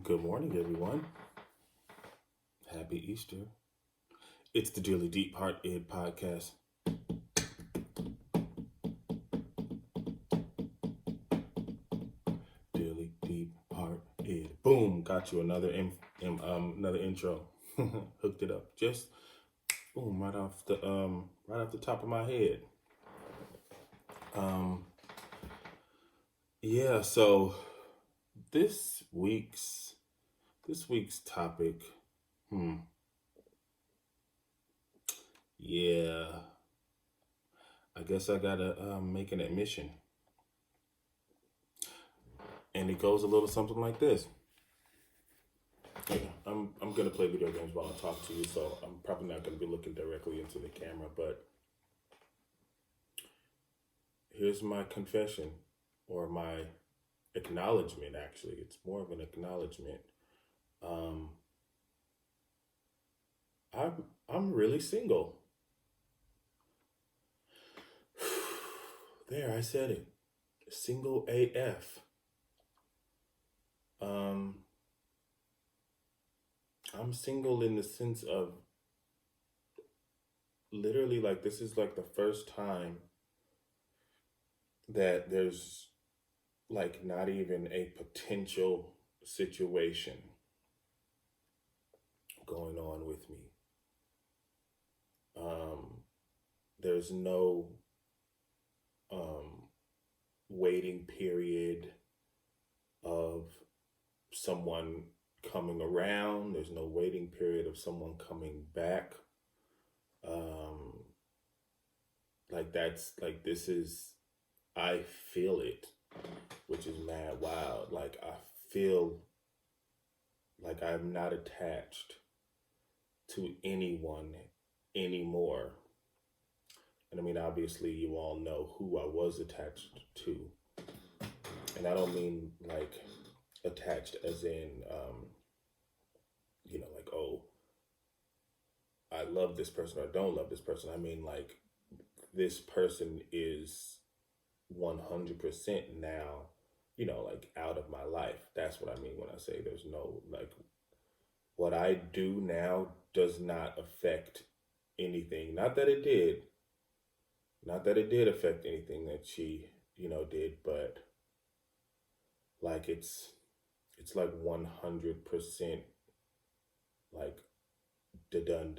Good morning, everyone. Happy Easter. It's the Dearly Deep Heart Ed podcast. Dearly Deep Heart Ed. Boom! Got you another another intro. Hooked it up. Just boom! Right off the top of my head. Yeah. So this week's topic. Yeah. I guess I gotta make an admission. And it goes a little something like this. Yeah, I'm gonna play video games while I talk to you, so I'm probably not gonna be looking directly into the camera, but here's my confession or my acknowledgement. Actually, it's more of an acknowledgement. Um, I'm really single. There, I said it. Single AF. Um, I'm single in the sense of literally like this is like the first time that there's like not even a potential situation going on with me. There's no um, waiting period of someone coming around. There's no waiting period of someone coming back. Like that's like this is I feel it, which is mad wild. Like I feel like I'm not attached to anyone anymore. And I mean, obviously, you all know who I was attached to. And I don't mean like attached as in, like, oh, I love this person or don't love this person. I mean, like, this person is 100% now, like out of my life. That's what I mean when I say there's no, like, what I do now does not affect anything. Not that it did affect anything that she, did, but like it's like 100% like the done.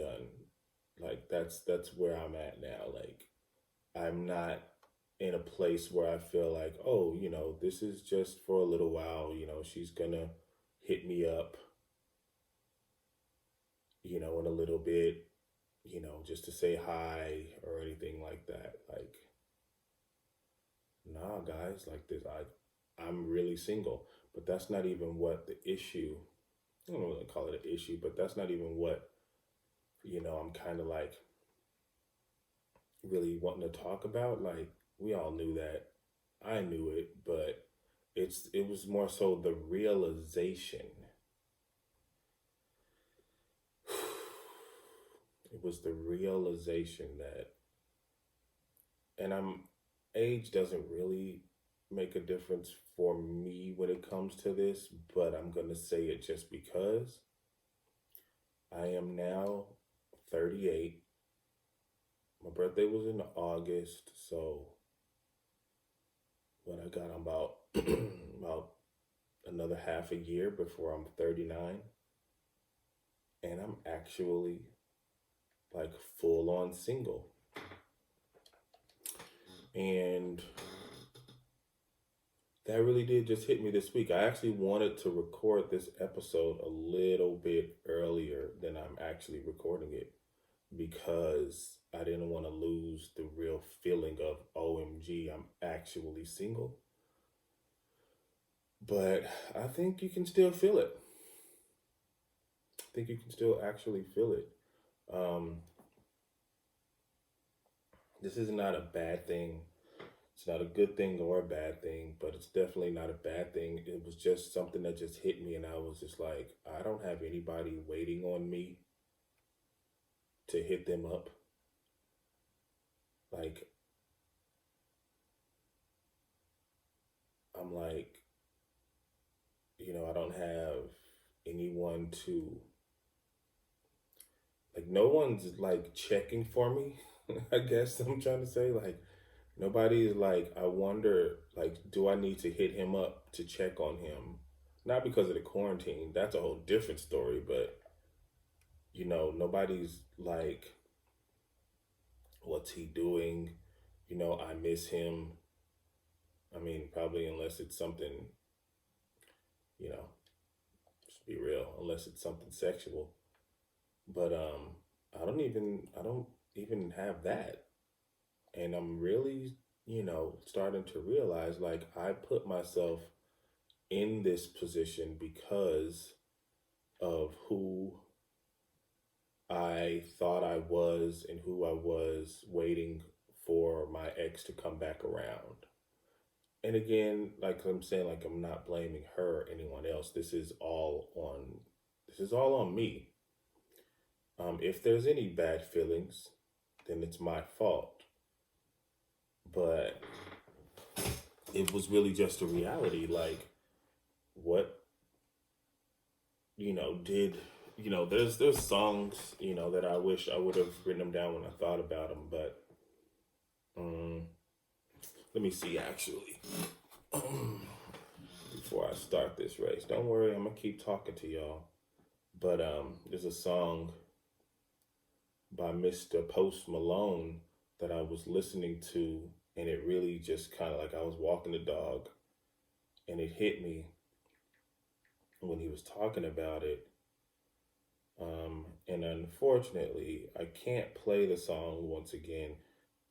Like that's where I'm at now. Like I'm not in a place where I feel like, oh, this is just for a little while, she's gonna hit me up, in a little bit, just to say hi or anything like that. Like, nah, guys, like this, I'm really single, but that's not even what the issue. I don't really call it an issue, but that's not even what I'm kind of like really wanting to talk about. Like we all knew that, I knew it, but it was more so the realization. It was the realization that, and age doesn't really make a difference for me when it comes to this, but I'm gonna say it just because I am now 38. My birthday was in August, so when I got about about another half a year before I'm 39, and I'm actually like full on single. And that really did just hit me this week. I actually wanted to record this episode a little bit earlier than I'm actually recording it because I didn't want to lose the real feeling of OMG, I'm actually single. But I think you can still feel it. I think you can still actually feel it. Um, this is not a bad thing. It's not a good thing or a bad thing, but it's definitely not a bad thing. It was just something that just hit me, and I was just like, I don't have anybody waiting on me to hit them up. Like, I'm like, I don't have anyone to, like, no one's like checking for me. I guess I'm trying to say, like, nobody's like, I wonder, like, do I need to hit him up to check on him? Not because of the quarantine, that's a whole different story, but nobody's like, what's he doing? I miss him. I mean, probably unless it's something, you know, just be real, unless it's something sexual. But I don't even have that. And I'm really, starting to realize, like, I put myself in this position because of who I thought I was and who I was waiting for my ex to come back around. And again, like I'm saying, like, I'm not blaming her or anyone else. This is all on me. If there's any bad feelings, then it's my fault. But it was really just a reality. Like, what did there's songs that I wish I would have written them down when I thought about them, but um, let me see actually. Before I start this race, don't worry, I'm gonna keep talking to y'all. But there's a song by Mr. Post Malone that I was listening to, and it really just kind of, like, I was walking the dog, and it hit me when he was talking about it. And unfortunately, I can't play the song once again.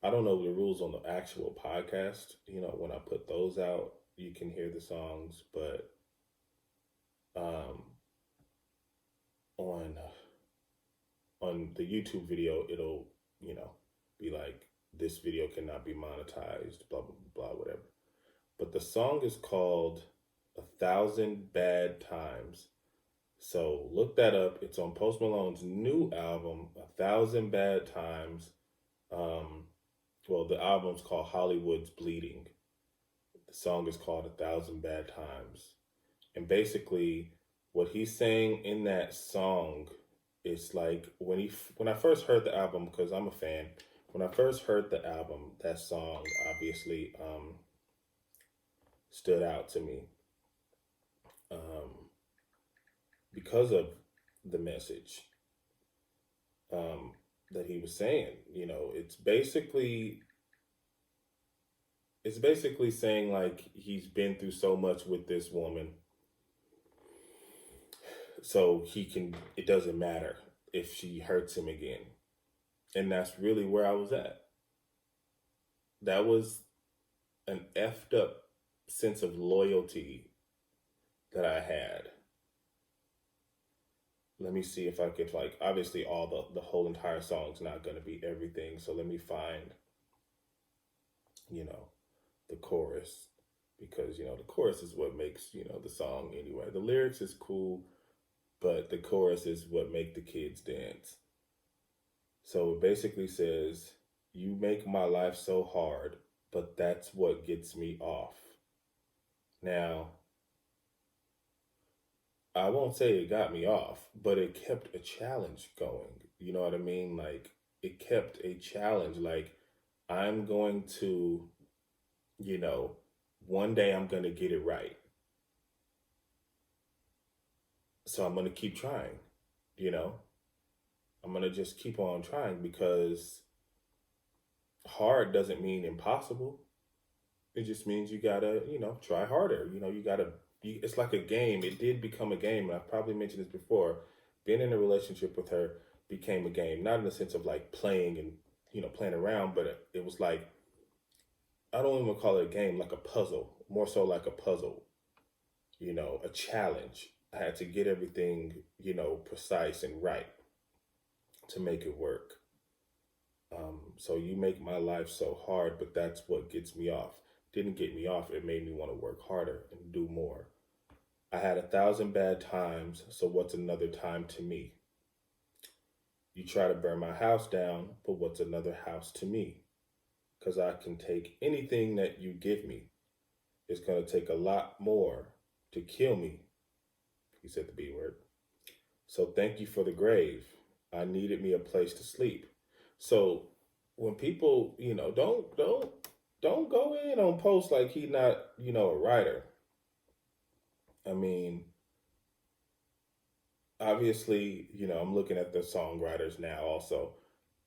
I don't know the rules on the actual podcast. When I put those out, you can hear the songs, but um, on the YouTube video, it'll be like, this video cannot be monetized, blah blah blah, whatever. But the song is called "A Thousand Bad Times." So look that up. It's on Post Malone's new album, "A Thousand Bad Times." Um, well, the album's called Hollywood's Bleeding. The song is called "A Thousand Bad Times." And basically, what he's saying in that song is like, when I first heard the album, because I'm a fan. When I first heard the album, that song obviously stood out to me, um, because of the message um, that he was saying. It's basically saying, like, he's been through so much with this woman, so it doesn't matter if she hurts him again. And that's really where I was at. That was an effed up sense of loyalty that I had. Let me see if I could, like, obviously all the whole entire song's not going to be everything, so let me find you know the chorus, because the chorus is what makes the song anyway. The lyrics is cool, but the chorus is what make the kids dance. So it basically says, "You make my life so hard, but that's what gets me off." Now, I won't say it got me off, but it kept a challenge going. You know what I mean? Like, it kept a challenge. Like, I'm going to, you know, one day I'm going to get it right. So I'm going to keep trying, you know? I'm going to just keep on trying, because hard doesn't mean impossible. It just means you got to, try harder. You got to, it's like a game. It did become a game. And I've probably mentioned this before. Being in a relationship with her became a game, not in the sense of like playing and, playing around, but it was like, I don't even call it a game, like a puzzle, more so like a puzzle, a challenge. I had to get everything, precise and right to make it work. So you make my life so hard, but that's what gets me off. Didn't get me off. It made me want to work harder and do more. I had 1,000 bad times, so what's another time to me? You try to burn my house down, but what's another house to me? Because I can take anything that you give me. It's going to take a lot more to kill me. He said the B word. So thank you for the grave. I needed me a place to sleep. So when people, don't go in on posts like he not, a writer. I mean, obviously, I'm looking at the songwriters now also.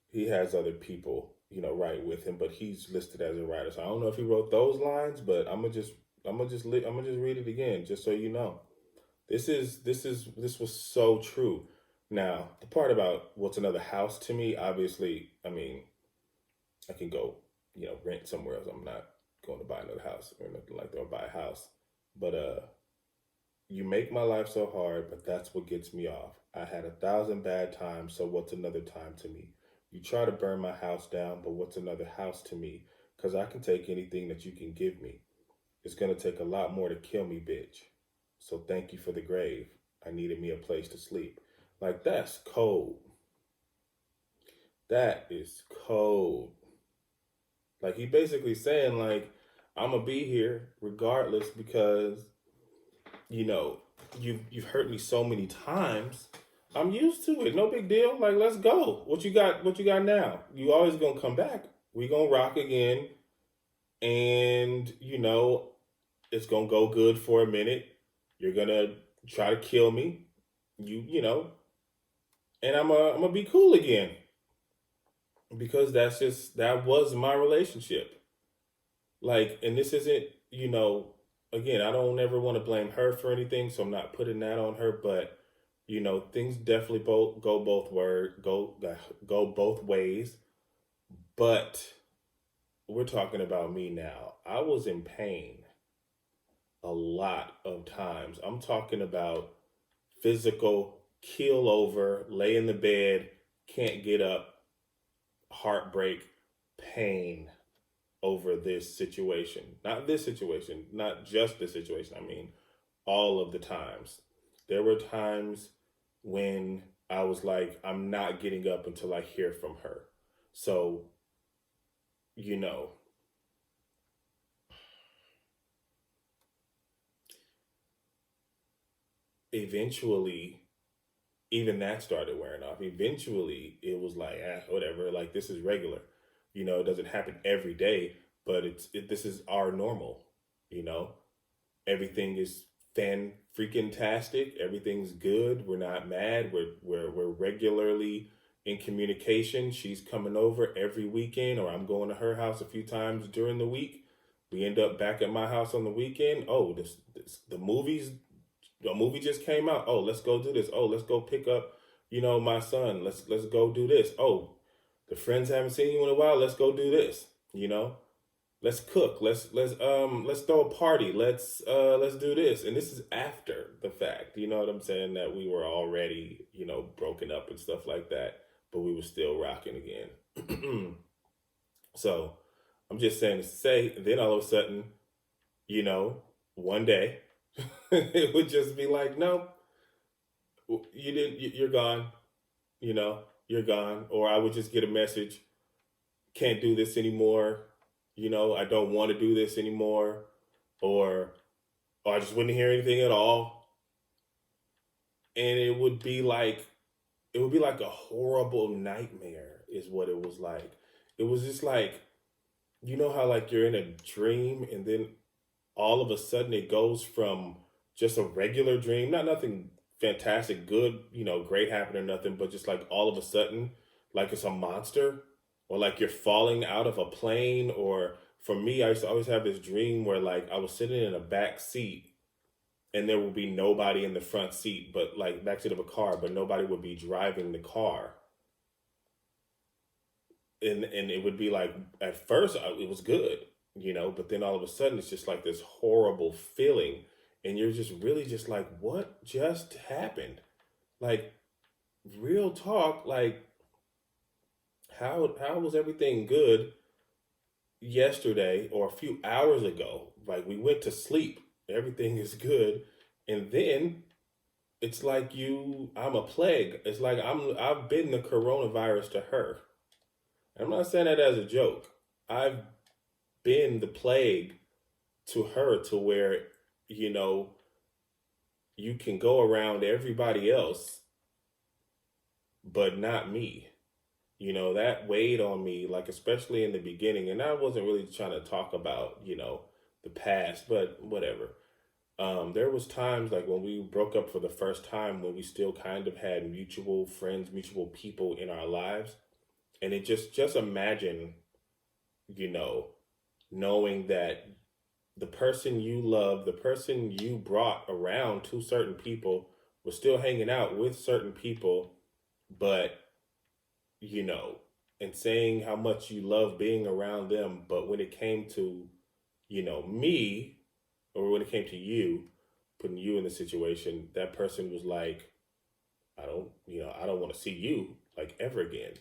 He has other people, write with him, but he's listed as a writer. So I don't know if he wrote those lines, but I'm gonna just read it again, just so you know. This was so true. Now, the part about what's another house to me, obviously, I mean, I can go, rent somewhere else. I'm not going to buy another house or nothing like that or buy a house. But you make my life so hard, but that's what gets me off. I had 1,000 bad times, so what's another time to me? You try to burn my house down, but what's another house to me? Because I can take anything that you can give me. It's going to take a lot more to kill me, bitch. So thank you for the grave. I needed me a place to sleep. Like, that's cold. That is cold. Like, he basically saying, like, I'm going to be here regardless because, you know, you've hurt me so many times. I'm used to it. No big deal. Like, let's go. What you got? What you got now? You always gonna come back. We gonna rock again, and it's gonna go good for a minute. You're gonna try to kill me. And I'm gonna be cool again because that was my relationship. Like, and this isn't, again, I don't ever want to blame her for anything, so I'm not putting that on her, but things definitely go both ways. But we're talking about me now. I was in pain a lot of times. I'm talking about physical keel over, lay in the bed, can't get up, heartbreak, pain over this situation. Not this situation, not just this situation. I mean, all of the times. There were times when I was like, I'm not getting up until I hear from her. So, you know, eventually, even that started wearing off. Eventually, it was like, whatever, like this is regular. It doesn't happen every day, but this is our normal, you know? Everything is fan freaking tastic. Everything's good. We're not mad. We're regularly in communication. She's coming over every weekend, or I'm going to her house a few times during the week. We end up back at my house on the weekend. Oh, the movie just came out. Oh, let's go do this. Oh, let's go pick up, my son. Let's go do this. Oh, the friends haven't seen you in a while. Let's go do this. Let's cook. Let's throw a party. Let's do this. And this is after the fact. You know what I'm saying? That we were already, broken up and stuff like that, but we were still rocking again. So I'm just saying to say, then all of a sudden, one day it would just be like, no, you didn't, you're gone, you're gone. Or I would just get a message, can't do this anymore. I don't want to do this anymore. Or I just wouldn't hear anything at all. And it would be like a horrible nightmare is what it was like. It was just like, how like you're in a dream and then all of a sudden it goes from just a regular dream, not nothing fantastic, good, great happened or nothing, but just like all of a sudden, like it's a monster, or like you're falling out of a plane. Or for me, I used to always have this dream where like I was sitting in a back seat and there would be nobody in the front seat, but like back seat of a car, but nobody would be driving the car. And it would be like, at first it was good, but then all of a sudden it's just like this horrible feeling. And you're just really just like, what just happened? Like, real talk, like, how was everything good yesterday or a few hours ago? Like, we went to sleep, everything is good, and then it's like I'm a plague. It's like I've been the coronavirus to her. I'm not saying that as a joke. I've been the plague to her, to where, you know, you can go around everybody else, but not me. That weighed on me, like, especially in the beginning. And I wasn't really trying to talk about, the past, but whatever. There was times like when we broke up for the first time when we still kind of had mutual friends, mutual people in our lives. And it just imagine, you know, knowing that the person you love, the person you brought around to certain people was still hanging out with certain people, but, you know, and saying how much you love being around them. But when it came to, me, or when it came to you, putting you in the situation, that person was like, I don't want to see you like ever again.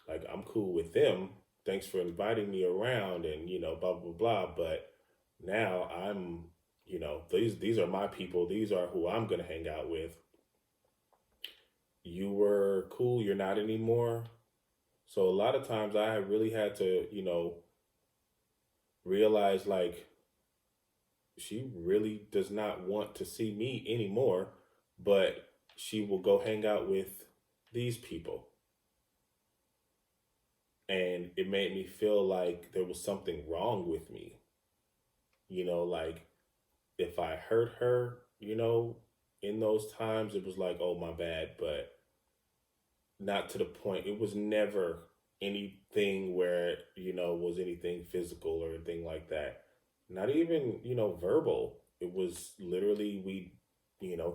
Like, I'm cool with them. Thanks for inviting me around and, blah, blah, blah. But now I'm, these are my people. These are who I'm going to hang out with. You were cool. You're not anymore. So a lot of times I really had to, realize like she really does not want to see me anymore, but she will go hang out with these people. And it made me feel like there was something wrong with me. Like if I hurt her, in those times, it was like, oh, my bad, but not to the point. It was never anything where, was anything physical or anything like that. Not even, verbal. It was literally,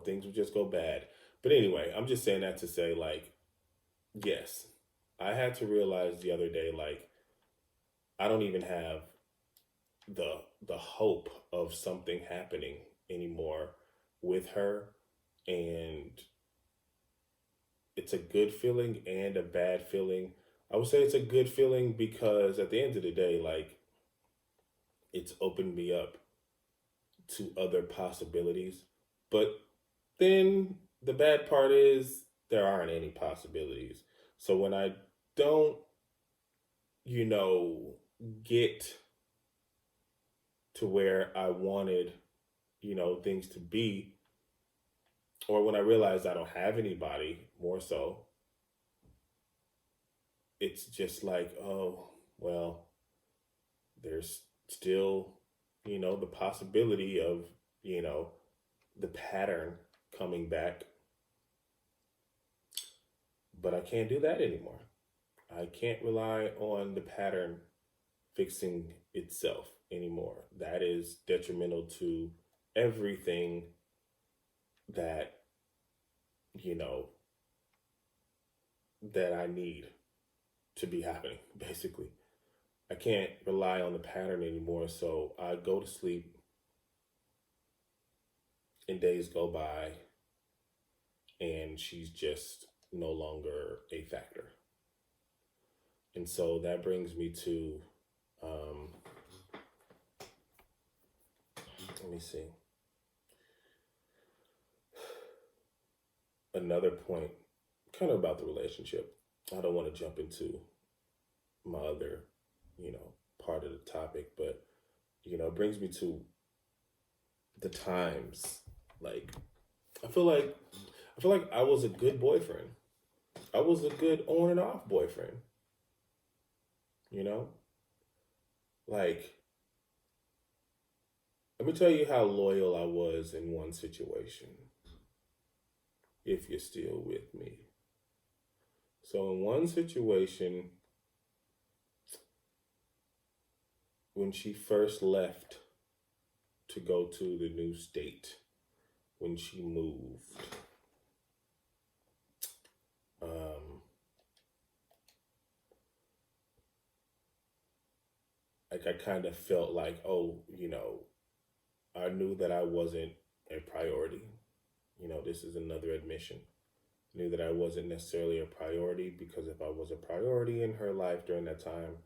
things would just go bad. But anyway, I'm just saying that to say, like, yes, I had to realize the other day, like, I don't even have the hope of something happening anymore with her. And it's a good feeling and a bad feeling. I would say it's a good feeling because at the end of the day, like, it's opened me up to other possibilities. But then the bad part is there aren't any possibilities. So when I don't, you know, get to where I wanted, things to be, or when I realize I don't have anybody, more so, it's just like, oh, well, there's still, the possibility of, you know, the pattern coming back, but I can't do that anymore. I can't rely on the pattern fixing itself anymore. That is detrimental to everything that, you know, that I need to be happening, basically. I can't rely on the pattern anymore. So I go to sleep and days go by and she's just no longer a factor. And so that brings me to, um, let me see, another point kind of about the relationship. I don't want to jump into my other, part of the topic, but, it brings me to the times. Like, I feel like, I was a good boyfriend. I was a good on and off boyfriend, you know? Like, let me tell you how loyal I was in one situation, if you're still with me. So, in one situation, when she first left to go to the new state, when she moved, like I kind of felt like, oh, I knew that I wasn't a priority. This is another admission. Knew that I wasn't necessarily a priority because if I was a priority in her life during that time,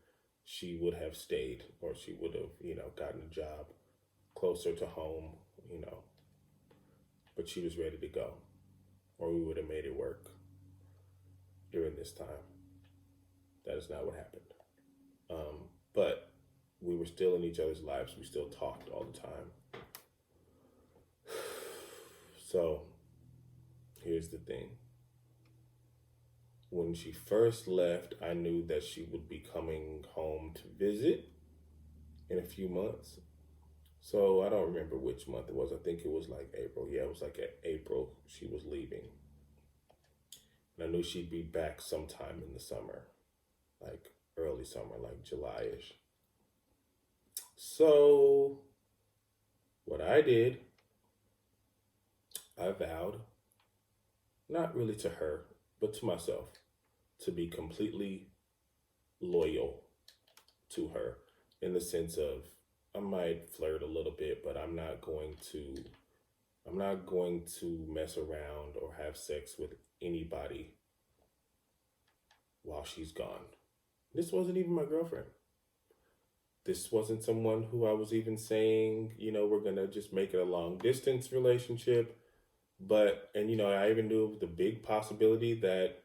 she would have stayed or she would have, gotten a job closer to home, but she was ready to go or we would have made it work during this time. That is not what happened. But we were still in each other's lives. We still talked all the time. So here's the thing. When she first left, I knew that she would be coming home to visit in a few months. So I don't remember which month it was. I think it was like April. Yeah, it was like April she was leaving. And I knew she'd be back sometime in the summer, like early summer, like July-ish. So what I did, I vowed, not really to her, but to myself, to be completely loyal to her in the sense of I might flirt a little bit, but I'm not going to mess around or have sex with anybody while she's gone. This wasn't even my girlfriend. This wasn't someone who I was even saying, we're going to just make it a long distance relationship. But, I even knew the big possibility that,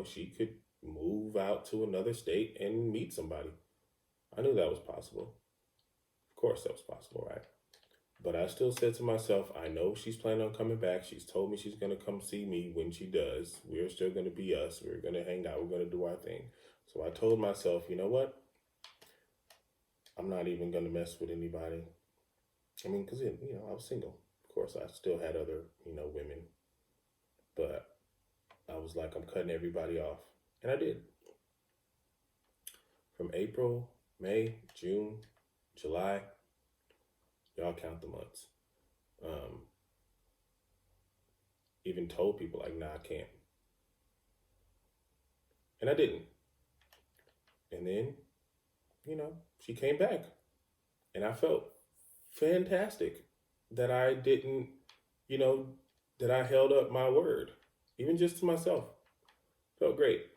she could move out to another state and meet somebody. I knew that was possible. Of course, that was possible, right? But I still said to myself, I know she's planning on coming back. She's told me she's going to come see me when she does. We're still going to be us. We're going to hang out. We're going to do our thing. So I told myself, you know what? I'm not even going to mess with anybody. I mean, because, I was single. Of course, I still had other, women. But I was like, I'm cutting everybody off. And I did. From April, May, June, July, y'all count the months. Even told people like, nah, I can't. And I didn't. And then, she came back. And I felt fantastic that I didn't, that I held up my word, even just to myself. Felt great.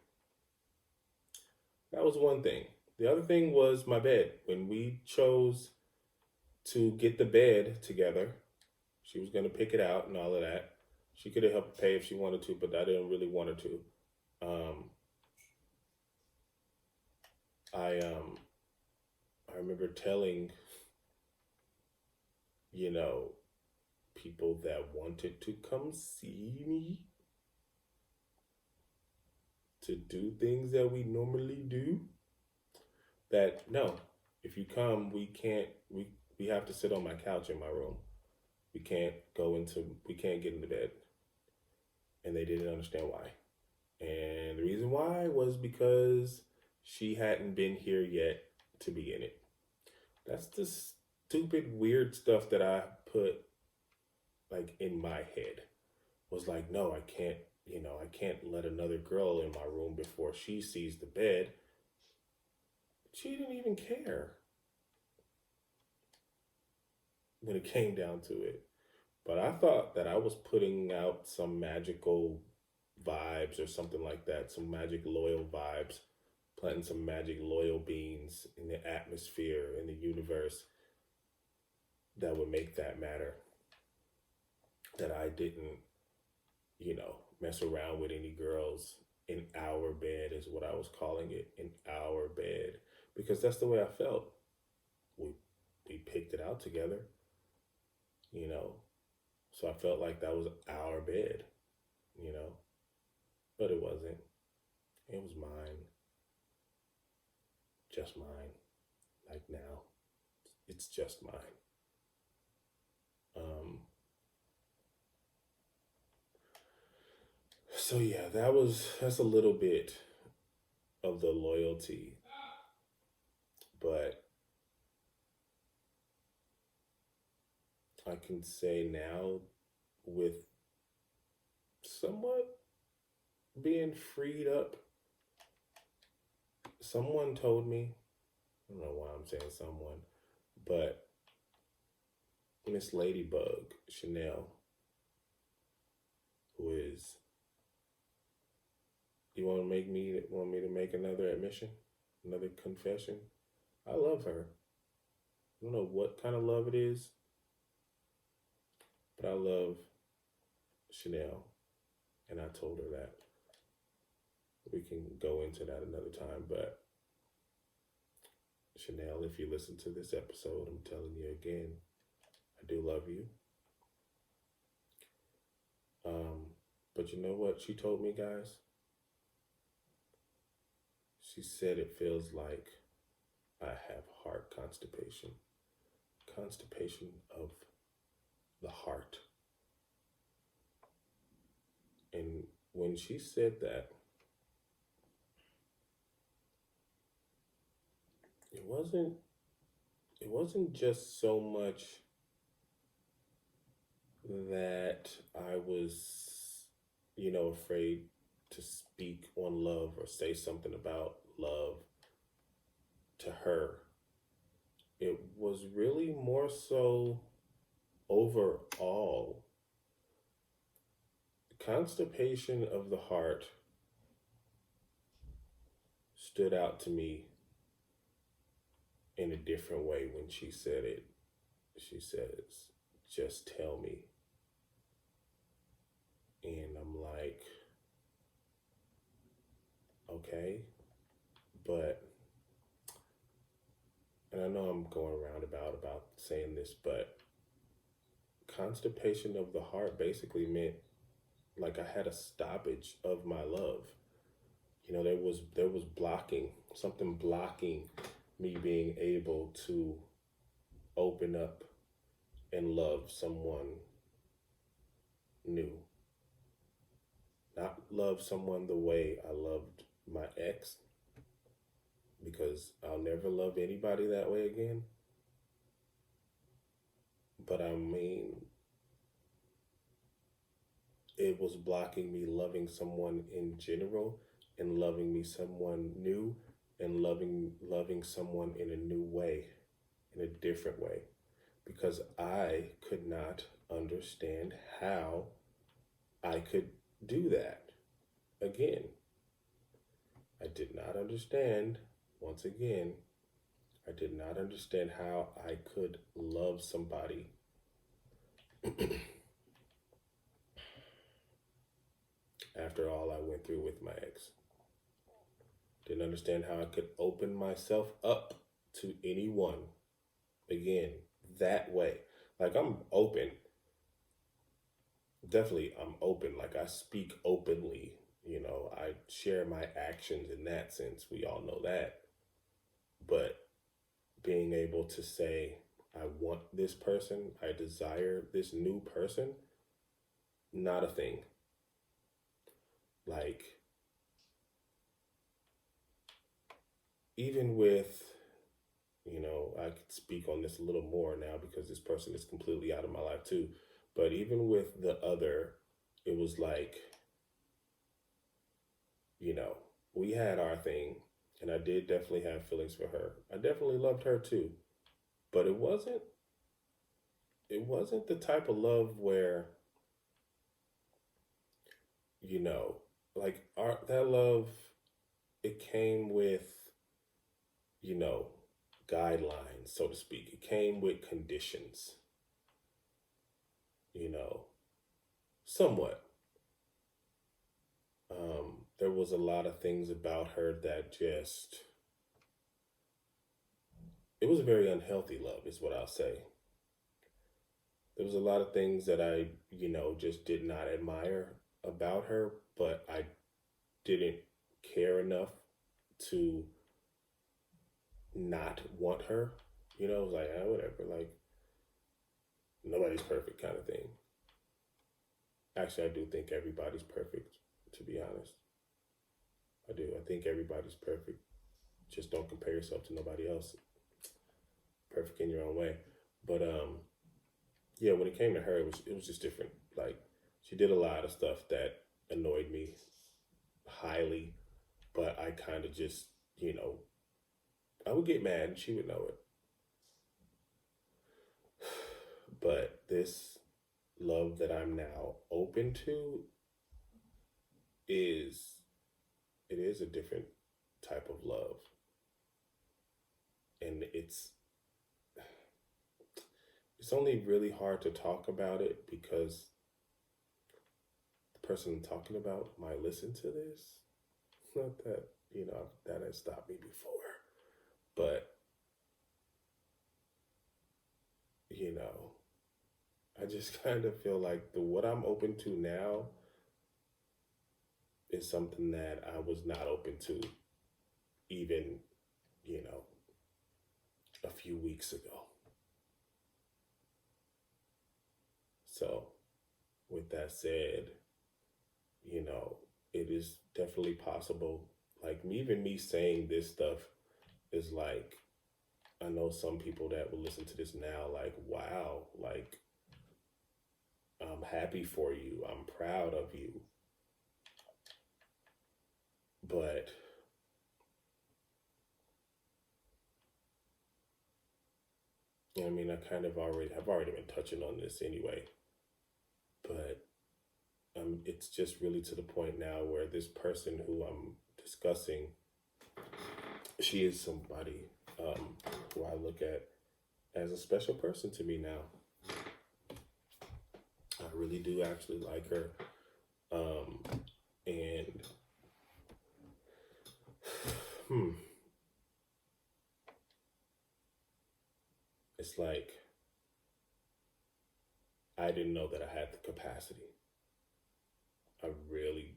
That was one thing. The other thing was my bed. When we chose to get the bed together, she was going to pick it out and all of that. She could have helped pay if she wanted to, but I didn't really want her to. I remember telling, people that wanted to come see me to do things that we normally do, that no, if you come, we have to sit on my couch in my room. We can't get into bed. And they didn't understand why. And the reason why was because she hadn't been here yet to be in it. That's the stupid, weird stuff that I put like in my head. Was like, no, I can't let another girl in my room before she sees the bed. She didn't even care when it came down to it. But I thought that I was putting out some magical vibes or something like that, some magic loyal vibes, planting some magic loyal beans in the atmosphere, in the universe, that would make that matter. That I didn't, mess around with any girls in our bed is what I was calling it, in our bed. Because that's the way I felt. We picked it out together, So I felt like that was our bed, But it wasn't. It was mine. Just mine. Like now. It's just mine. So yeah, that's a little bit of the loyalty. But I can say now, with somewhat being freed up, someone told me, I don't know why I'm saying someone, but Miss Ladybug Chanel, who is, you want me to make another admission, another confession? I love her. I don't know what kind of love it is, but I love Chanel, and I told her that. We can go into that another time, but Chanel, if you listen to this episode, I'm telling you again, I do love you. But you know what she told me, guys? She said it feels like I have heart constipation. Constipation of the heart. And when she said that, it wasn't it wasn't just so much that I was, afraid to speak on love or say something about love to her. It was really more so overall constipation of the heart stood out to me in a different way when she said it. She says, just tell me. And I'm like, okay, but, and I know I'm going roundabout about saying this, but constipation of the heart basically meant like I had a stoppage of my love. There was blocking, something blocking me being able to open up and love someone new. Not love someone the way I loved my ex, because I'll never love anybody that way again. But I mean, it was blocking me loving someone in general and loving me someone new and loving someone in a new way, in a different way, because I could not understand how I could do that again. I did not understand, once again, I did not understand how I could love somebody after all I went through with my ex. Didn't understand how I could open myself up to anyone again that way. Like, I'm open. Definitely, I'm open. Like, I speak openly. I share my actions in that sense. We all know that. But being able to say, I want this person, I desire this new person, not a thing. Like, even with, I could speak on this a little more now because this person is completely out of my life too. But even with the other, it was like, we had our thing, and I did definitely have feelings for her. I definitely loved her too. But it wasn't the type of love where, like that love, it came with, you know, guidelines, so to speak. It came with conditions, you know, somewhat. There was a lot of things about her that just, it was a very unhealthy love, is what I'll say. There was a lot of things that I, just did not admire about her, but I didn't care enough to not want her. It was like, whatever, like, nobody's perfect kind of thing. Actually, I do think everybody's perfect, to be honest. I do. I think everybody's perfect. Just don't compare yourself to nobody else. Perfect in your own way. But yeah, when it came to her, it was just different. Like, she did a lot of stuff that annoyed me highly, but I kind of just, I would get mad and she would know it. But this love that I'm now open to is a different type of love. And it's only really hard to talk about it because the person I'm talking about might listen to this. Not that, that has stopped me before. But, I just kind of feel like what I'm open to now is something that I was not open to even, you know, a few weeks ago. So, with that said, you know, it is definitely possible. Like me, even me saying this stuff is like, I know some people that will listen to this now, like, wow, like, I'm happy for you. I'm proud of you. But I mean, I've already been touching on this anyway. But it's just really to the point now where this person who I'm discussing, she is somebody who I look at as a special person to me now. I really do actually like her. Um, and hmm, it's like I didn't know that I had the capacity. I really,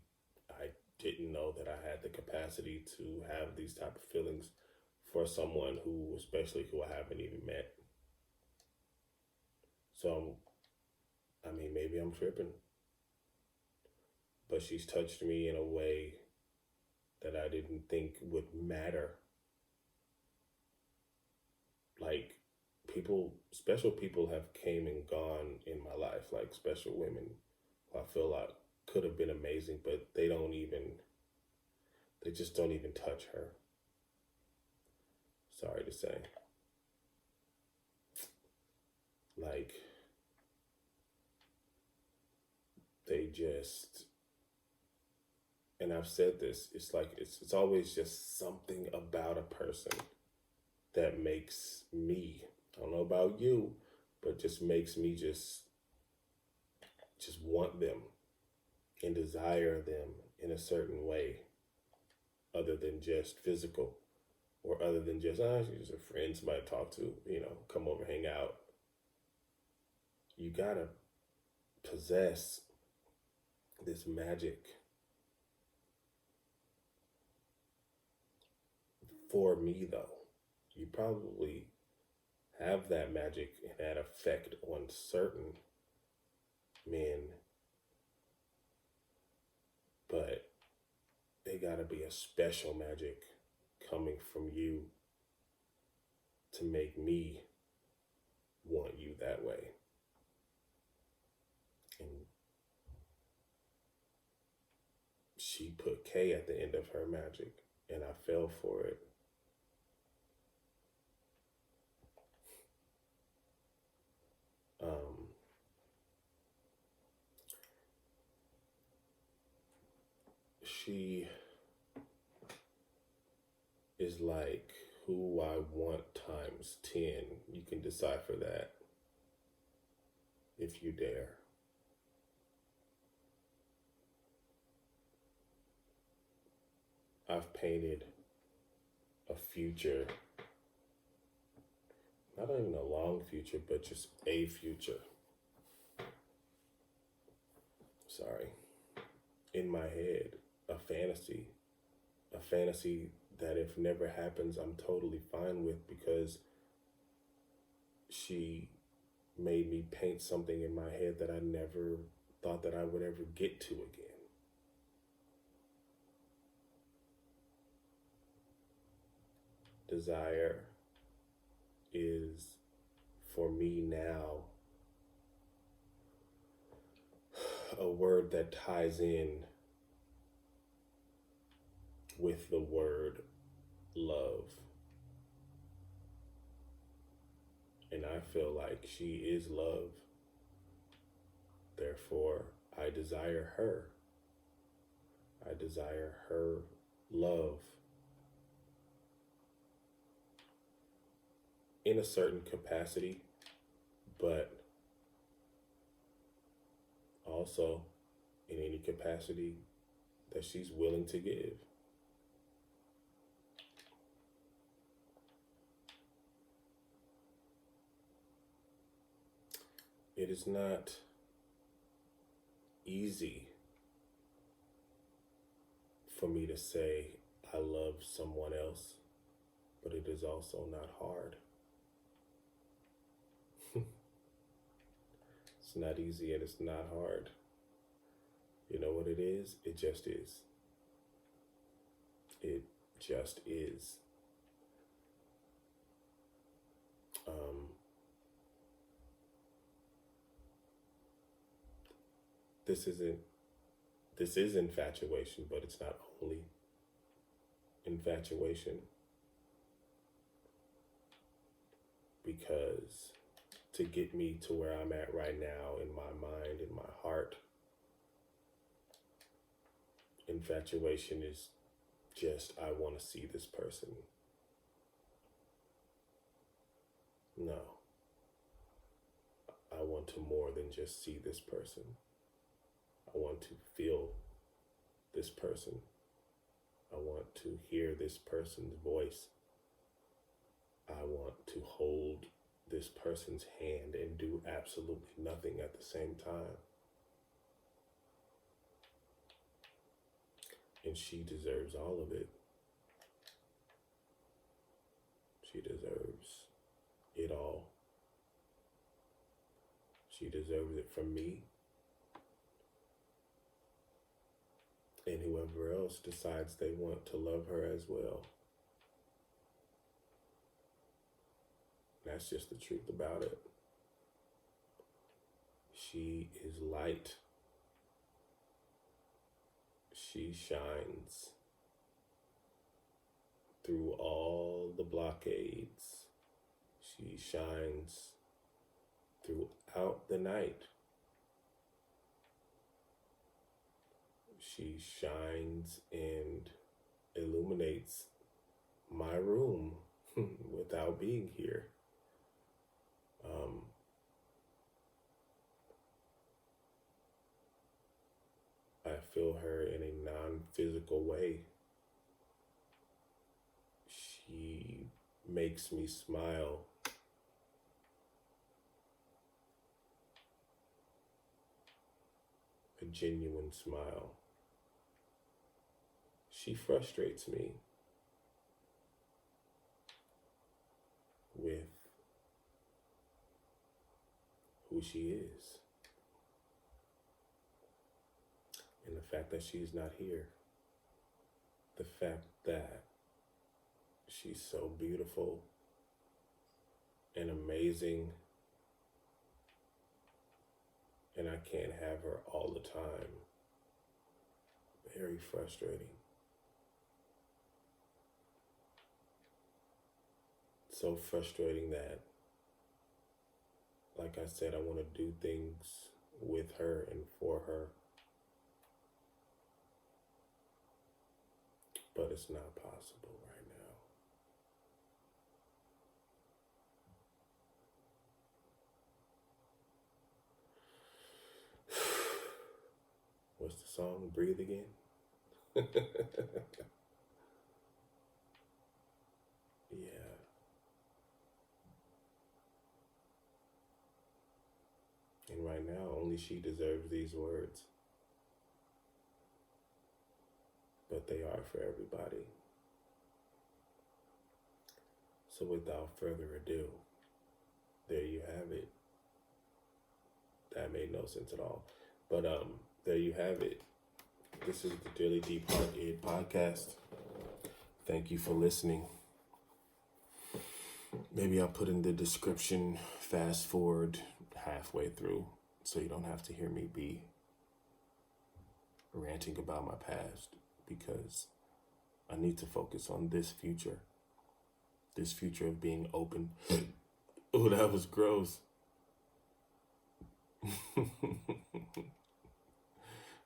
I didn't know that I had the capacity to have these type of feelings for someone who, especially who I haven't even met. So, I mean, maybe I'm tripping, but she's touched me in a way that I didn't think would matter. Like special people have came and gone in my life, like special women who I feel like could have been amazing, but they just don't even touch her. Sorry to say. Like, they just, and I've said this, it's like, it's always just something about a person that makes me, I don't know about you, but just makes me just want them and desire them in a certain way other than just physical or other than just she's a friend somebody to talk to, come over, hang out. You gotta possess this magic for me though. You probably have that magic and that effect on certain men, but they gotta be a special magic coming from you to make me want you that way. And she put K at the end of her magic, and I fell for it. Um, she is like who I want times 10. You can decipher that if you dare. I've painted a future, not even a long future, but just a future. Sorry. In my head, a fantasy that if never happens, I'm totally fine with because she made me paint something in my head that I never thought that I would ever get to again. Desire is, for me now, a word that ties in with the word love. And I feel like she is love. Therefore, I desire her. I desire her love in a certain capacity, but also in any capacity that she's willing to give. It is not easy for me to say I love someone else, but it is also not hard. It's not easy and it's not hard. You know what it is? It just is. It just is. This is infatuation, but it's not only infatuation, because to get me to where I'm at right now in my mind, in my heart, infatuation is just, I want to see this person. No. I want to more than just see this person. I want to feel this person. I want to hear this person's voice. I want to hold this person's hand and do absolutely nothing at the same time. And she deserves all of it. She deserves it all. She deserves it from me and whoever else decides they want to love her as well. That's just the truth about it. She is light. She shines through all the blockades. She shines throughout the night. She shines and illuminates my room without being here. I feel her in a non-physical way. She makes me smile. A genuine smile. She frustrates me with who she is. And the fact that she's not here. The fact that she's so beautiful and amazing, and I can't have her all the time. Very frustrating. So frustrating that, like I said, I want to do things with her and for her, but it's not possible right now. What's the song? Breathe Again? Yeah. And right now, only she deserves these words. But they are for everybody. So without further ado, there you have it. That made no sense at all. But there you have it. This is the Dearly Departed podcast. Thank you for listening. Maybe I'll put in the description, fast forward halfway through, so you don't have to hear me be ranting about my past, because I need to focus on this future of being open. Oh, that was gross.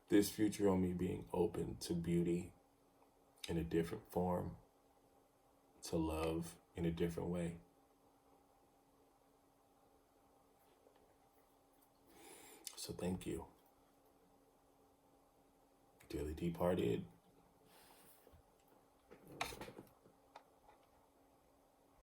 This future on me being open to beauty in a different form, to love in a different way. So thank you. Dearly Departed.